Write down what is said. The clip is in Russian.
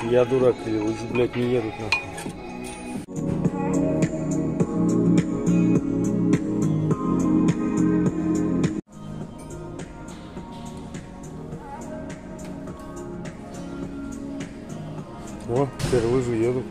Я дурак, или лучше, блядь, не едут нахуй. О, теперь лыжи едут.